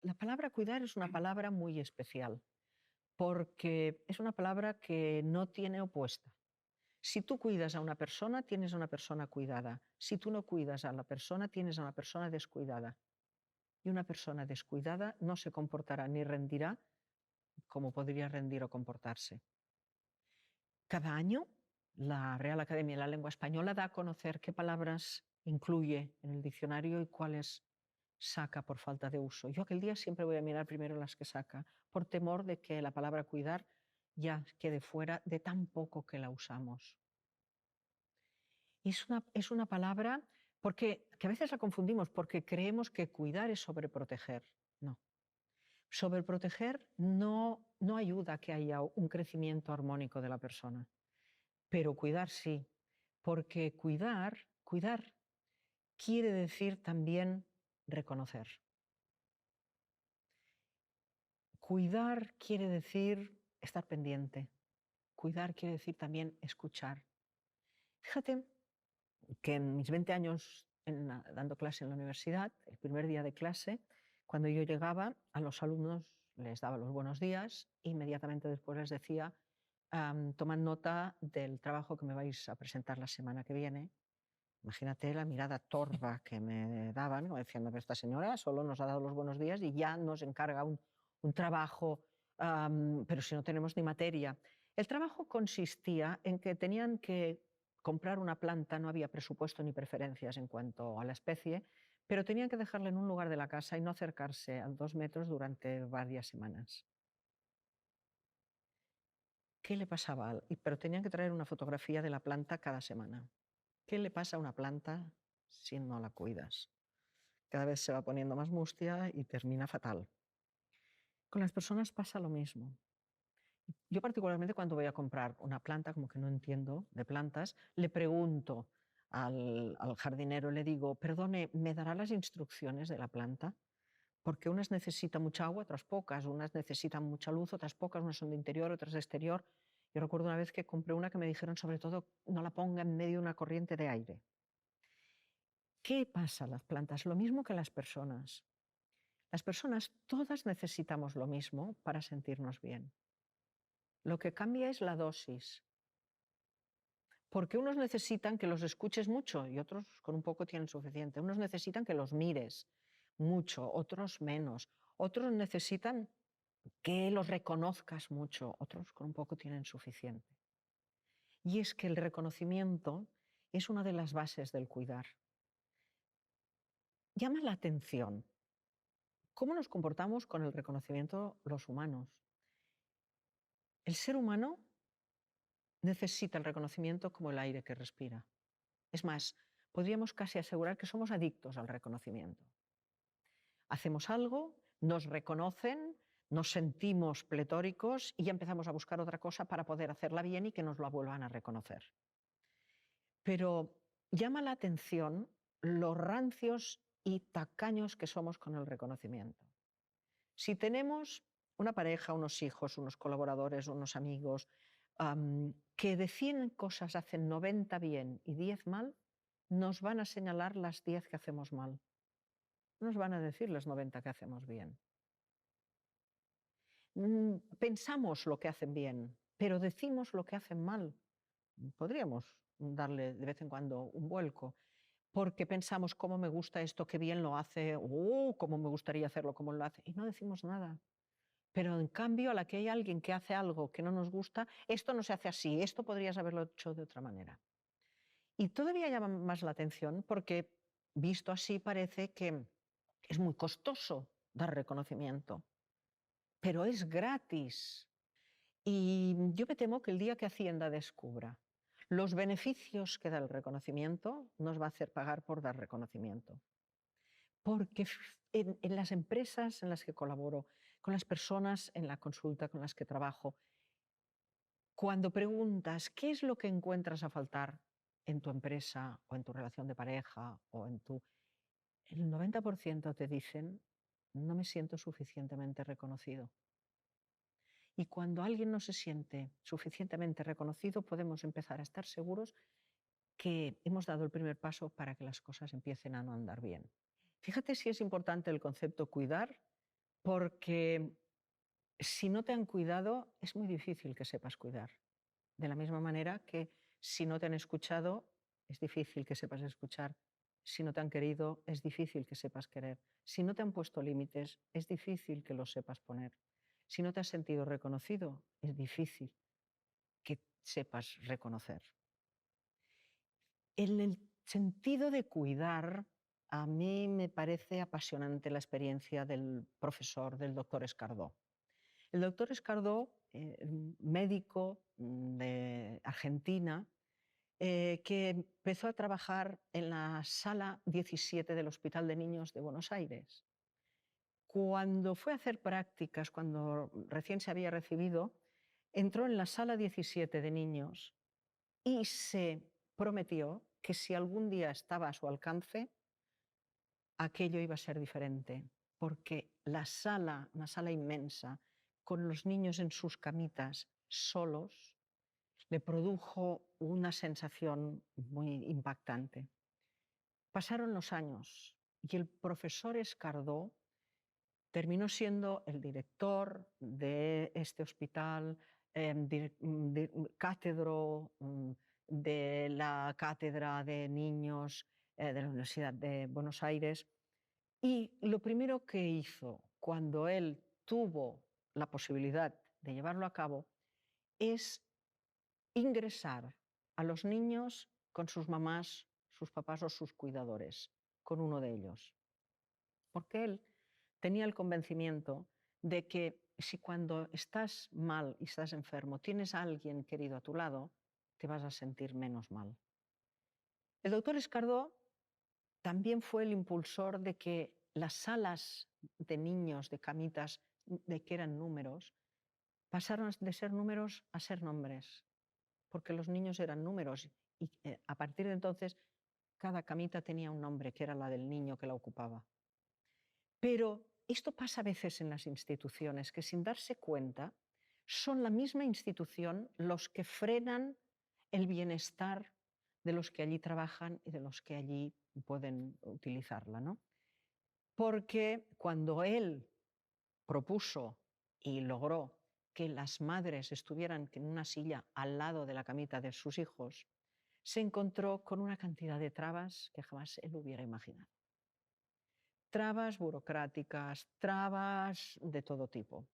La palabra cuidar es una palabra muy especial porque es una palabra que no tiene opuesta. Si tú cuidas a una persona, tienes a una persona cuidada. Si tú no cuidas a la persona, tienes a una persona descuidada. Y una persona descuidada no se comportará ni rendirá como podría rendir o comportarse. Cada año, la Real Academia de la Lengua Española da a conocer qué palabras incluye en el diccionario y cuáles saca por falta de uso. Yo aquel día siempre voy a mirar primero las que saca, por temor de que la palabra cuidar ya quede fuera de tan poco que la usamos. Es una palabra que a veces la confundimos porque creemos que cuidar es sobreproteger. No. Sobreproteger no ayuda a que haya un crecimiento armónico de la persona, pero cuidar sí, porque cuidar quiere decir también reconocer. Cuidar quiere decir estar pendiente. Cuidar quiere decir también escuchar. Fíjate que en mis 20 años dando clase en la universidad, el primer día de clase, cuando yo llegaba, a los alumnos les daba los buenos días e inmediatamente después les decía, tomad nota del trabajo que me vais a presentar la semana que viene. Imagínate la mirada torva que me daban, como diciendo que esta señora solo nos ha dado los buenos días y ya nos encarga un trabajo, pero si no tenemos ni materia. El trabajo consistía en que tenían que comprar una planta, no había presupuesto ni preferencias en cuanto a la especie, pero tenían que dejarla en un lugar de la casa y no acercarse a 2 metros durante varias semanas. ¿Qué le pasaba? Pero tenían que traer una fotografía de la planta cada semana. ¿Qué le pasa a una planta si no la cuidas? Cada vez se va poniendo más mustia y termina fatal. Con las personas pasa lo mismo. Yo particularmente cuando voy a comprar una planta, como que no entiendo de plantas, le pregunto al jardinero, le digo, perdone, ¿me dará las instrucciones de la planta? Porque unas necesitan mucha agua, otras pocas, unas necesitan mucha luz, otras pocas, unas son de interior, otras de exterior. Yo recuerdo una vez que compré una que me dijeron, sobre todo, no la ponga en medio de una corriente de aire. ¿Qué pasa a las plantas? Lo mismo que las personas. Las personas todas necesitamos lo mismo para sentirnos bien. Lo que cambia es la dosis. Porque unos necesitan que los escuches mucho y otros con un poco tienen suficiente. Unos necesitan que los mires mucho, otros menos. Otros necesitan que los reconozcas mucho, otros con un poco tienen suficiente. Y es que el reconocimiento es una de las bases del cuidar. Llama la atención cómo nos comportamos con el reconocimiento los humanos. El ser humano necesita el reconocimiento como el aire que respira. Es más, podríamos casi asegurar que somos adictos al reconocimiento. Hacemos algo, nos reconocen, nos sentimos pletóricos y ya empezamos a buscar otra cosa para poder hacerla bien y que nos la vuelvan a reconocer. Pero llama la atención los rancios y tacaños que somos con el reconocimiento. Si tenemos una pareja, unos hijos, unos colaboradores, unos amigos, que de 100 cosas hacen 90 bien y 10 mal, nos van a señalar las 10 que hacemos mal. No nos van a decir las 90 que hacemos bien. Pensamos lo que hacen bien, pero decimos lo que hacen mal. Podríamos darle de vez en cuando un vuelco, porque pensamos cómo me gusta esto, qué bien lo hace, cómo me gustaría hacerlo como lo hace, y no decimos nada. Pero en cambio, a la que hay alguien que hace algo que no nos gusta, esto no se hace así, esto podrías haberlo hecho de otra manera. Y todavía llama más la atención porque, visto así, parece que es muy costoso dar reconocimiento, pero es gratis. Y yo me temo que el día que Hacienda descubra los beneficios que da el reconocimiento, nos va a hacer pagar por dar reconocimiento. Porque en las empresas en las que colaboro, con las personas en la consulta con las que trabajo, cuando preguntas qué es lo que encuentras a faltar en tu empresa o en tu relación de pareja o el 90% te dicen, no me siento suficientemente reconocido. Y cuando alguien no se siente suficientemente reconocido, podemos empezar a estar seguros que hemos dado el primer paso para que las cosas empiecen a no andar bien. Fíjate si es importante el concepto cuidar porque si no te han cuidado, es muy difícil que sepas cuidar. De la misma manera que si no te han escuchado, es difícil que sepas escuchar. Si no te han querido, es difícil que sepas querer. Si no te han puesto límites, es difícil que los sepas poner. Si no te has sentido reconocido, es difícil que sepas reconocer. En el sentido de cuidar, a mí me parece apasionante la experiencia del profesor, del doctor Escardó. El doctor Escardó, médico de Argentina, que empezó a trabajar en la sala 17 del Hospital de Niños de Buenos Aires. Cuando fue a hacer prácticas, cuando recién se había recibido, entró en la sala 17 de niños y se prometió que si algún día estaba a su alcance, aquello iba a ser diferente, porque la sala, una sala inmensa, con los niños en sus camitas solos, le produjo una sensación muy impactante. Pasaron los años y el profesor Escardó terminó siendo el director de este hospital, cátedro de la Cátedra de Niños de la Universidad de Buenos Aires. Y lo primero que hizo cuando él tuvo la posibilidad de llevarlo a cabo es ingresar a los niños con sus mamás, sus papás o sus cuidadores, con uno de ellos. Porque él tenía el convencimiento de que si cuando estás mal y estás enfermo tienes a alguien querido a tu lado, te vas a sentir menos mal. El doctor Escardó también fue el impulsor de que las salas de niños, de camitas, de que eran números, pasaron de ser números a ser nombres, porque los niños eran números y a partir de entonces cada camita tenía un nombre, que era la del niño que la ocupaba. Pero esto pasa a veces en las instituciones, que sin darse cuenta son la misma institución los que frenan el bienestar de los que allí trabajan y de los que allí pueden utilizarla, ¿no? Porque cuando él propuso y logró que las madres estuvieran en una silla al lado de la camita de sus hijos, se encontró con una cantidad de trabas que jamás él hubiera imaginado. Trabas burocráticas, trabas de todo tipo.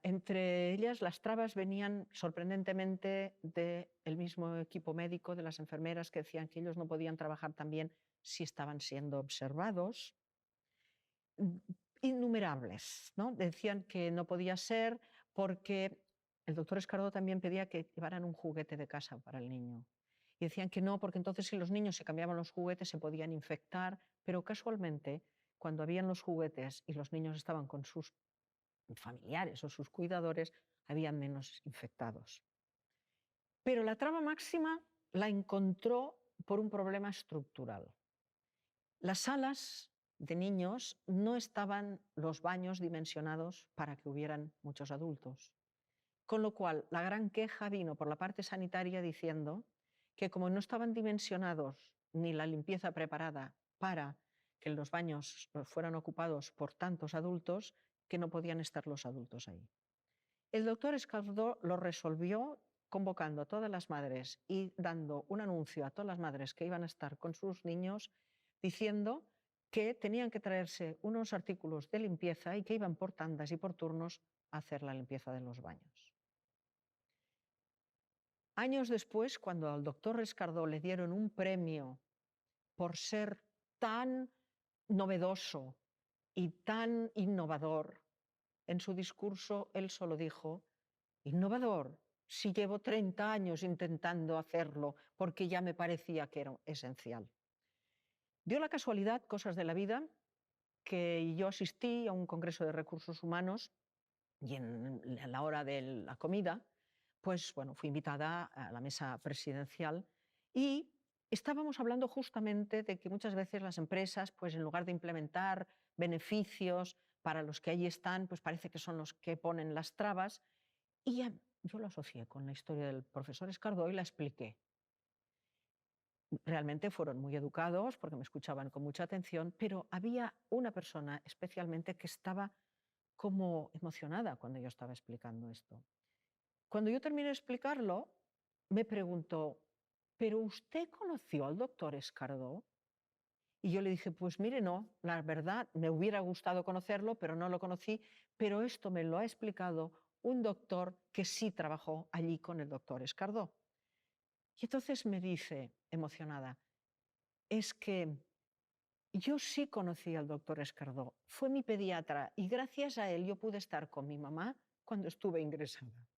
Entre ellas, las trabas venían sorprendentemente del mismo equipo médico, de las enfermeras, que decían que ellos no podían trabajar tan bien si estaban siendo observados. Innumerables, ¿no? Decían que no podía ser porque el doctor Escardó también pedía que llevaran un juguete de casa para el niño. Y decían que no, porque entonces si los niños se cambiaban los juguetes se podían infectar, pero casualmente cuando habían los juguetes y los niños estaban con sus familiares o sus cuidadores, había menos infectados. Pero la traba máxima la encontró por un problema estructural. Las salas de niños no estaban los baños dimensionados para que hubieran muchos adultos. Con lo cual, la gran queja vino por la parte sanitaria diciendo que como no estaban dimensionados ni la limpieza preparada para que los baños fueran ocupados por tantos adultos, que no podían estar los adultos ahí. El doctor Escardó lo resolvió convocando a todas las madres y dando un anuncio a todas las madres que iban a estar con sus niños diciendo que tenían que traerse unos artículos de limpieza y que iban por tandas y por turnos a hacer la limpieza de los baños. Años después, cuando al doctor Escardó le dieron un premio por ser tan novedoso y tan innovador, en su discurso él solo dijo: innovador, si llevo 30 años intentando hacerlo porque ya me parecía que era esencial. Dio la casualidad, cosas de la vida, que yo asistí a un congreso de recursos humanos y a la hora de la comida, pues bueno, fui invitada a la mesa presidencial y estábamos hablando justamente de que muchas veces las empresas, pues en lugar de implementar beneficios para los que allí están, pues parece que son los que ponen las trabas. Y yo lo asocié con la historia del profesor Escardó y la expliqué. Realmente fueron muy educados porque me escuchaban con mucha atención, pero había una persona especialmente que estaba como emocionada cuando yo estaba explicando esto. Cuando yo terminé de explicarlo, me preguntó, ¿pero usted conoció al doctor Escardó? Y yo le dije, pues mire, no, la verdad, me hubiera gustado conocerlo, pero no lo conocí, pero esto me lo ha explicado un doctor que sí trabajó allí con el doctor Escardó. Y entonces me dice, emocionada, es que yo sí conocí al doctor Escardó, fue mi pediatra y gracias a él yo pude estar con mi mamá cuando estuve ingresada.